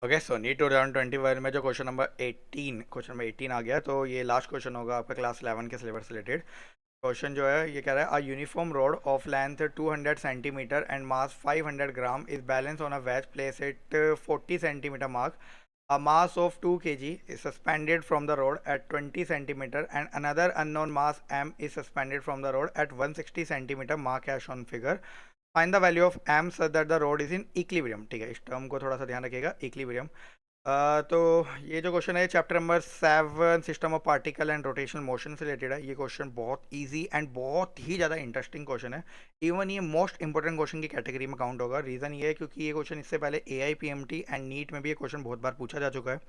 Okay so NEET 2021 में जो question number 18 आ गया, तो ये लास्ट क्वेश्चन होगा आपका क्लास 11 के सिलेबस से रिलेटेड। क्वेश्चन जो है ये कह रहा है, a uniform road of length 200 centimetre and mass 500 gram is balance on a wedge place at 40 centimetre mark. A mass of 2 kg is suspended from the rod at 20 centimeter and another unknown mass m is suspended from the rod at 160 centimeter mark as on figure. Find the value of am such that the road is in equilibrium. ठीक है, इस term को थोड़ा सा ध्यान रखिएगा, equilibrium. तो ये जो क्वेश्चन है chapter number 7 system of particle and rotational motion से रिलेटेड है. ये क्वेश्चन बहुत इजी एंड बहुत ही ज़्यादा इंटरेस्टिंग क्वेश्चन है. इवन ये मोस्ट इंपॉर्टेंट क्वेश्चन की कैटेगरी में काउंट होगा. रीज़न ये है क्योंकि ये क्वेश्चन इससे पहले AIPMT एंड नीट में भी ये क्वेश्चन बहुत बार पूछा जा चुका है.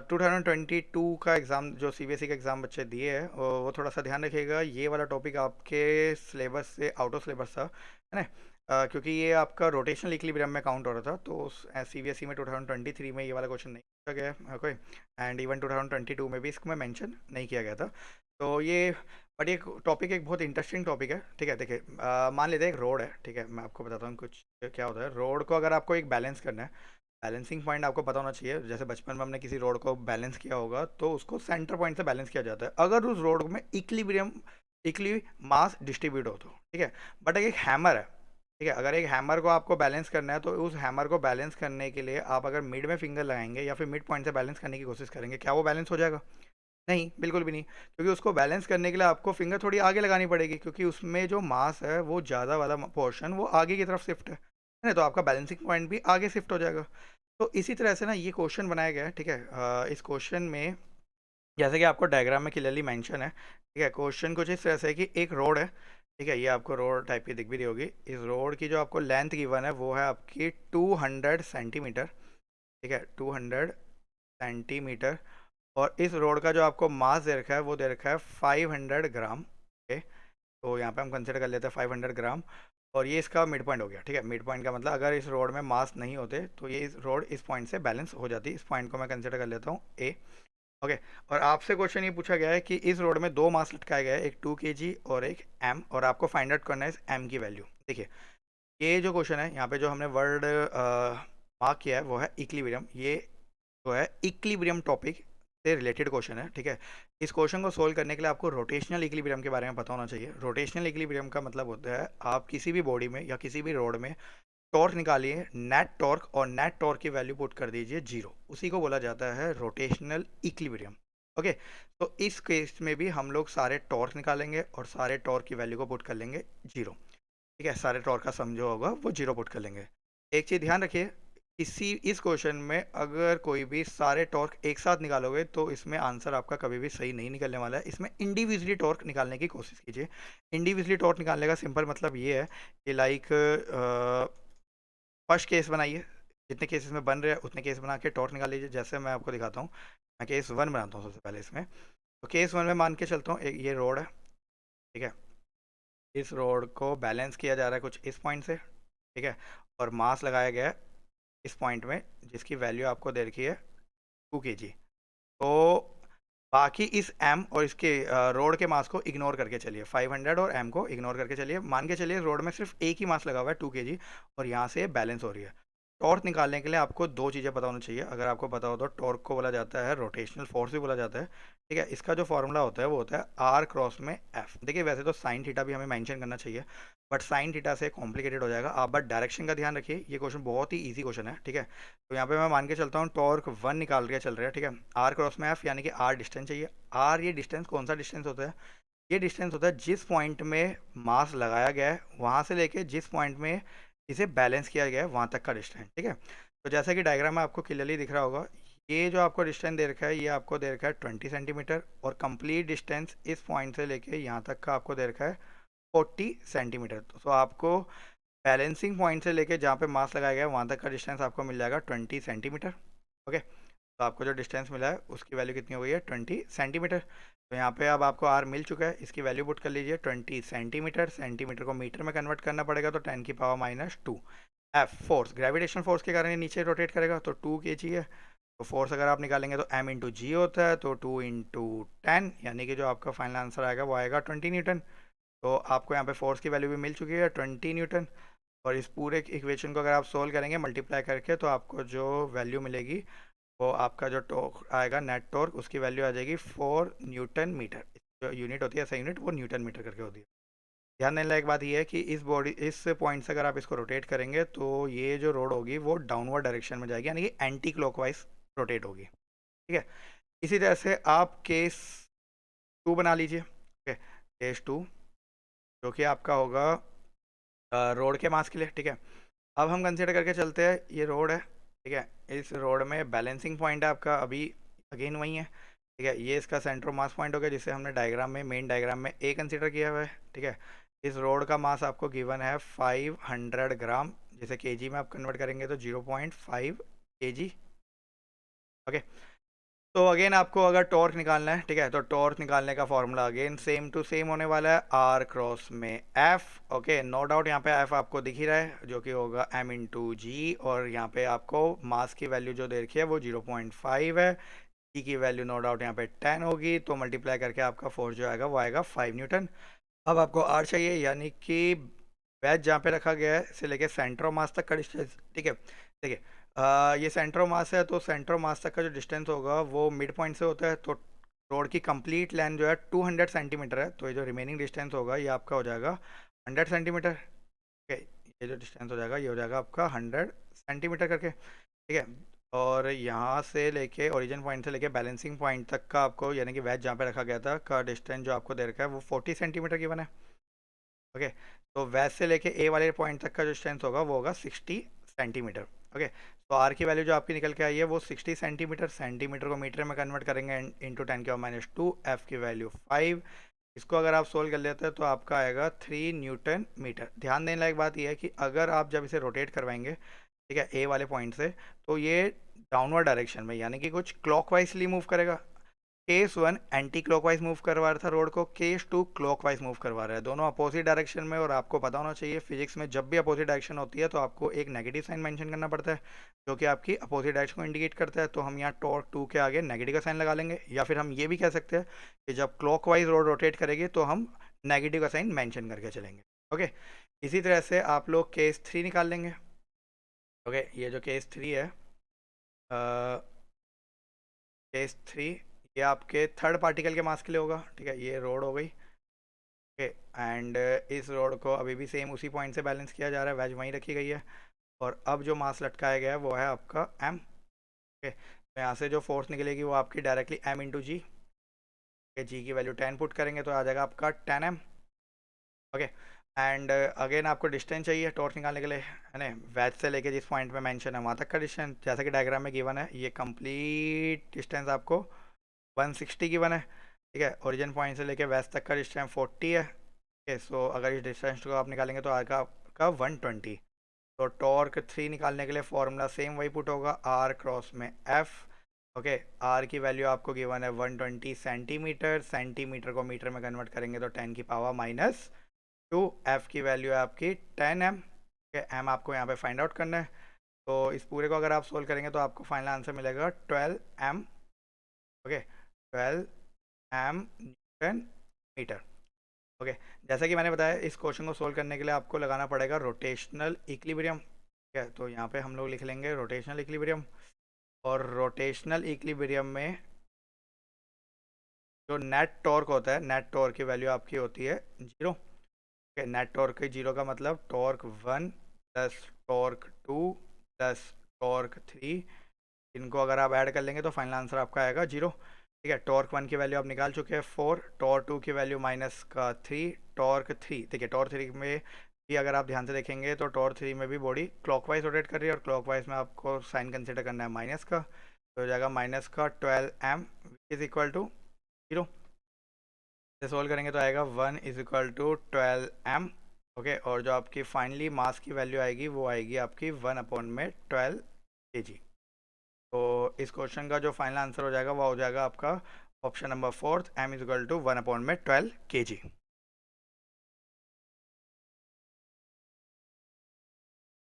2022 का एग्ज़ाम जो CBSE का एग्ज़ाम बच्चे दिए है, वो थोड़ा सा ध्यान रखिएगा. ये वाला टॉपिक आपके सिलेबस से आउट ऑफ सिलेबस था, है ना. क्योंकि ये आपका रोटेशनल इक्विलिब्रियम में काउंट हो रहा था, तो CBSE में 2023 में ये वाला क्वेश्चन नहीं पूछा गया है कोई. एंड इवन 2022 में भी इसको मेंशन नहीं किया गया था. तो ये बट ये टॉपिक एक बहुत इंटरेस्टिंग टॉपिक है. ठीक है, देखिए, मान लेते हैं एक रोड है. ठीक है, मैं आपको बताता हूँ कुछ क्या होता है. रोड को अगर आपको एक बैलेंस करना है, बैलेंसिंग पॉइंट आपको पता होना चाहिए. जैसे बचपन में हमने किसी रोड को बैलेंस किया होगा, तो उसको सेंटर पॉइंट से बैलेंस किया जाता है अगर उस रोड में इक्ली मास डिस्ट्रीब्यूट हो तो. ठीक है, बट एक हैमर है. ठीक है, अगर एक हैमर को आपको बैलेंस करना है, तो उस हैमर को बैलेंस करने के लिए आप अगर मिड में फिंगर लगाएंगे या फिर मिड पॉइंट से बैलेंस करने की कोशिश करेंगे, क्या वो बैलेंस हो जाएगा? नहीं, बिल्कुल भी नहीं. क्योंकि उसको बैलेंस करने के लिए आपको फिंगर थोड़ी आगे लगानी पड़ेगी, क्योंकि उसमें जो मास है वो ज़्यादा वाला पोर्शन वो आगे की तरफ शिफ्ट है ना. तो आपका बैलेंसिंग पॉइंट भी आगे शिफ्ट हो जाएगा. तो इसी तरह से ना ये क्वेश्चन बनाया गया है. ठीक है, इस क्वेश्चन में जैसे कि आपको डायग्राम में क्लियरली मेंशन है. ठीक है, क्वेश्चन कुछ इस तरह से है कि एक रोड है. ठीक है, ये आपको रोड टाइप की दिख भी रही होगी. इस रोड की जो आपको लेंथ गिवन है वो है आपकी 200 सेंटीमीटर. ठीक है, 200 सेंटीमीटर. और इस रोड का जो आपको मास दे रखा है वो दे रखा है 500 ग्राम. ओके, तो यहाँ पे हम कंसिडर कर लेते हैं 500 ग्राम. और ये इसका मिड पॉइंट हो गया. ठीक है, मिड पॉइंट का मतलब अगर इस रोड में मास नहीं होते तो ये इस रोड इस पॉइंट से बैलेंस हो जाती. इस पॉइंट को मैं कंसिडर कर लेता हूँ ए. ओके, और आपसे क्वेश्चन ये पूछा गया है कि इस रोड में दो मास लटकाए गए हैं, एक 2 kg और एक एम, और आपको फाइंड आउट करना है इस एम की वैल्यू. देखिए, ये जो क्वेश्चन है यहाँ पे जो हमने वर्ड मार्क किया है वो है इक्लिब्रियम. ये जो है इक्लिब्रियम टॉपिक से रिलेटेड क्वेश्चन है. ठीक है, इस क्वेश्चन को सोल्व करने के लिए आपको रोटेशनल इक्लिब्रियम के बारे में पता होना चाहिए. रोटेशनल इक्लिब्रियम का मतलब होता है आप किसी भी बॉडी में या किसी भी रोड में टॉर्क निकालिए, नेट टॉर्क, और नेट टॉर्क की वैल्यू पुट कर दीजिए 0. उसी को बोला जाता है रोटेशनल इक्विलिब्रियम. ओके, तो इस केस में भी हम लोग सारे टॉर्क निकालेंगे और सारे टॉर्क की वैल्यू को पुट कर लेंगे 0. ठीक है, सारे टॉर्क का सम जो होगा वो 0 पुट कर लेंगे. एक चीज़ ध्यान रखिए, इस क्वेश्चन में अगर कोई भी सारे टॉर्क एक साथ निकालोगे तो इसमें आंसर आपका कभी भी सही नहीं निकलने वाला है. इसमें इंडिविजुअली टॉर्क निकालने की कोशिश कीजिए. इंडिविजुअली टॉर्क निकालने का सिंपल मतलब ये है कि लाइक फर्स्ट केस बनाइए, जितने केसेस में बन रहे हैं उतने केस बना के टॉर्क निकाल लीजिए. जैसे मैं आपको दिखाता हूँ, मैं केस 1 बनाता हूँ सबसे पहले इसमें. तो केस 1 में मान के चलता हूँ एक ये रोड है. ठीक है, इस रोड को बैलेंस किया जा रहा है कुछ इस पॉइंट से. ठीक है, और मास लगाया गया है इस पॉइंट में, जिसकी वैल्यू आपको दे रखी है 2 kg. तो बाकी इस एम और इसके रोड के मास को इग्नोर करके चलिए, 500 और एम को इग्नोर करके चलिए. मान के चलिए रोड में सिर्फ एक ही मास लगा हुआ है 2 kg, और यहाँ से बैलेंस हो रही है. टॉर्क निकालने के लिए आपको दो चीज़ें पता होनी चाहिए. अगर आपको पता हो तो टॉर्क को बोला जाता है रोटेशनल फोर्स भी बोला जाता है. ठीक है, इसका जो फॉर्मूला होता है वो होता है आर क्रॉस में एफ. देखिए, वैसे तो साइन थीटा भी हमें मेंशन करना चाहिए, बट साइन थीटा से कॉम्प्लिकेटेड हो जाएगा. आप बट डायरेक्शन का ध्यान रखिए, ये क्वेश्चन बहुत ही ईजी क्वेश्चन है. ठीक है, तो यहाँ पे मैं मान के चलता हूँ टॉर्क 1 निकाल के चल रहा है. ठीक है, आर क्रॉस में एफ यानी कि आर डिस्टेंस चाहिए. आर ये डिस्टेंस कौन सा डिस्टेंस होता है? ये डिस्टेंस होता है जिस पॉइंट में मास लगाया गया है वहाँ से लेके जिस पॉइंट में इसे बैलेंस किया गया है वहाँ तक का डिस्टेंस. ठीक है, तो जैसा कि डायग्राम में आपको क्लियरली दिख रहा होगा, ये जो आपको डिस्टेंस दे रखा है ये आपको दे रखा है 20 सेंटीमीटर, और कंप्लीट डिस्टेंस इस पॉइंट से लेके यहाँ तक का आपको दे रखा है 40 सेंटीमीटर. तो आपको बैलेंसिंग पॉइंट से लेके जहाँ पे मास लगाया गया है वहाँ तक का डिस्टेंस आपको मिल जाएगा 20 सेंटीमीटर. ओके, तो आपको जो डिस्टेंस मिला है उसकी वैल्यू कितनी हो गई है 20 सेंटीमीटर. तो यहाँ पे अब आपको आर मिल चुका है, इसकी वैल्यू पुट कर लीजिए 20 सेंटीमीटर. सेंटीमीटर को मीटर में कन्वर्ट करना पड़ेगा, तो 10⁻². एफ फोर्स, ग्रेविटेशनल फोर्स के कारण ये नीचे रोटेट करेगा, तो 2 kg है. तो फोर्स अगर आप निकालेंगे तो m इंटू जी होता है, तो 2 × 10 यानी कि जो आपका फाइनल आंसर आएगा वो आएगा 20 न्यूटन. तो आपको यहाँ पे फोर्स की वैल्यू भी मिल चुकी है 20 न्यूटन. और इस पूरे इक्वेशन को अगर आप सोल्व करेंगे मल्टीप्लाई करके, तो आपको जो वैल्यू मिलेगी वो आपका जो टॉर्क आएगा, नेट टॉर्क, उसकी वैल्यू आ जाएगी 4 न्यूटन मीटर। जो यूनिट होती है ऐसा यूनिट, वो न्यूटन मीटर करके होती है। ध्यान देने लायक बात यह है कि इस पॉइंट से अगर आप इसको रोटेट करेंगे तो ये जो रोड होगी वो डाउनवर्ड डायरेक्शन में जाएगी, यानी कि एंटी क्लॉकवाइज रोटेट होगी। ठीक है, इसी तरह से आप केस 2 बना लीजिए। ठीक है, केस 2 जो कि आपका होगा रोड के मास के लिए। ठीक है, अब हम कंसिडर करके चलते हैं, ये रोड है। ठीक है, इस रोड में बैलेंसिंग पॉइंट है आपका, अभी अगेन वही है। ठीक है, ये इसका सेंटर मास पॉइंट हो गया, जिसे हमने डायग्राम में, मेन डायग्राम में ए कंसिडर किया हुआ है। ठीक है, इस रोड का मास आपको गिवन है 500 ग्राम, जिसे केजी में आप कन्वर्ट करेंगे तो 0.5 केजी। ओके, तो अगेन आपको अगर टॉर्क निकालना है, ठीक है, तो टॉर्क निकालने का formula again same to same होने वाला है, आर क्रॉस में एफ। ओके, नो डाउट यहाँ पे एफ आपको दिख ही रहा है, जो कि होगा एम इंटू जी, और यहाँ पे आपको मास की वैल्यू जो दे रखी है वो 0.5 है। जी की वैल्यू नो डाउट यहाँ पे 10 होगी, तो मल्टीप्लाई करके आपका फोर्स जो आएगा वो आएगा 5 न्यूटन। अब आपको आर चाहिए, यानी कि वेज जहाँ पे रखा गया है से लेके सेंटर ऑफ मास तक का डिस्टेंस। ठीक है, देखिए ये सेंटर ऑफ मास है, तो सेंटर ऑफ मास तक का जो डिस्टेंस होगा वो मिड पॉइंट से होता है, तो रोड की कंप्लीट लेंथ जो है 200 सेंटीमीटर है, तो ये जो रिमेनिंग डिस्टेंस होगा ये आपका हो जाएगा 100 सेंटीमीटर। ठीक है, ये जो डिस्टेंस हो जाएगा ये हो जाएगा आपका 100 सेंटीमीटर करके। ठीक है, और यहाँ से लेके ओरिजिन पॉइंट से लेके बैलेंसिंग पॉइंट तक का आपको, यानी कि वेज जहाँ पे रखा गया था का डिस्टेंस जो आपको दे रखा है वो 40 सेंटीमीटर की बना है। ओके, तो वेज से लेके ए वाले पॉइंट तक का जो डिस्टेंस होगा वो होगा 60 सेंटीमीटर। ओके, तो आर की वैल्यू जो आपकी निकल के आई है वो 60 सेंटीमीटर, सेंटीमीटर को मीटर में कन्वर्ट करेंगे इंटू 10⁻², एफ की वैल्यू 5। इसको अगर आप सोल्व कर लेते हैं तो आपका आएगा 3 न्यूटन मीटर। ध्यान देने लायक बात यह है कि अगर आप जब इसे रोटेट करवाएंगे, ठीक है, ए वाले पॉइंट से, तो ये डाउनवर्ड डायरेक्शन में, यानी कि कुछ क्लॉकवाइजली मूव करेगा। केस 1 एंटी क्लॉकवाइज मूव करवा रहा था रोड को, केस 2 क्लॉकवाइज मूव करवा रहा है, दोनों अपोजिट डायरेक्शन में। और आपको पता होना चाहिए फिजिक्स में जब भी अपोजिट डायरेक्शन होती है तो आपको एक नेगेटिव साइन मेंशन करना पड़ता है, जो कि आपकी अपोजिट डायरेक्शन को इंडिकेट करता है। तो हम यहाँ टॉर्क 2 के आगे नेगेटिव का साइन लगा लेंगे, या फिर हम ये भी कह सकते हैं कि जब क्लॉकवाइज रोड रोटेट करेगी तो हम नेगेटिव का साइन मैंशन करके चलेंगे। ओके, इसी तरह से आप लोग केस 3 निकाल लेंगे। ओके, ये जो केस 3 है, केस 3 ये आपके थर्ड पार्टिकल के मास के लिए होगा। ठीक है, ये रोड हो गई। ओके, एंड इस रोड को अभी भी सेम उसी पॉइंट से बैलेंस किया जा रहा है, वैज वहीं रखी गई है। और अब जो मास लटकाया गया है वो है आपका एम। ओके, तो यहाँ से जो फोर्स निकलेगी वो आपकी डायरेक्टली एम इंटू जी। जी की वैल्यू 10 पुट करेंगे तो आ जाएगा आपका 10 m। ओके, एंड अगेन आपको डिस्टेंस चाहिए टॉर्क निकालने के लिए, है ना, वैज से लेके जिस पॉइंट में मेंशन है वहाँ तक का डिस्टेंस, जैसा कि डायग्राम में गिवन है। ये कंप्लीट डिस्टेंस आपको 160 की वन है। ठीक है, ओरिजिन पॉइंट से लेके वेस्ट तक का डिस्टेंस 40 है। ठीक है, सो अगर इस डिस्टेंस को आप निकालेंगे तो आएगा आपका 120। तो टॉर्क 3 निकालने के लिए फॉर्मूला सेम वही पुट होगा, आर क्रॉस में एफ। ओके, आर की वैल्यू आपको गिवन है 120 सेंटीमीटर, सेंटीमीटर को मीटर में कन्वर्ट करेंगे तो 10 की पावर -2। एफ की वैल्यू है आपकी 10 m। एम आपको यहाँ पे फाइंड आउट करना है, तो इस पूरे को अगर आप सोल्व करेंगे तो आपको फाइनल आंसर मिलेगा 12 m। Okay, 12 m newton metre. Okay, जैसा कि मैंने बताया इस क्वेश्चन को सोल्व करने के लिए आपको लगाना पड़ेगा रोटेशनल इक्विलिब्रियम। ठीक है, तो यहाँ पे हम लोग लिख लेंगे रोटेशनल इक्विलिब्रियम। और रोटेशनल इक्विलिब्रियम में जो नेट टॉर्क होता है, नेट टॉर्क की वैल्यू आपकी होती है 0। ओके, नेट टॉर्क की 0 का मतलब torque 1 plus torque 2 plus torque 3, इनको अगर आप ऐड कर लेंगे तो फाइनल आंसर आपका आएगा 0। ठीक है, टॉर्क 1 की वैल्यू आप निकाल चुके हैं 4, टॉर्क 2 की वैल्यू -3, टॉर्क 3। देखिए टॉर्क 3 में भी अगर आप ध्यान से देखेंगे तो टॉर्क 3 में भी बॉडी क्लॉकवाइज रोटेट कर रही है, और क्लॉकवाइज में आपको साइन कंसिडर करना है माइनस का, तो हो जाएगा माइनस का 12 m इज इक्वल टू 0। से सोल्व करेंगे तो आएगा 1 is equal to 12 m। Okay, और जो आपकी फाइनली मास की वैल्यू आएगी वो आएगी आपकी 1/12 kg। तो इस क्वेश्चन का जो फाइनल आंसर हो जाएगा वो हो जाएगा आपका option number 4, m is equal to 1/12 kg।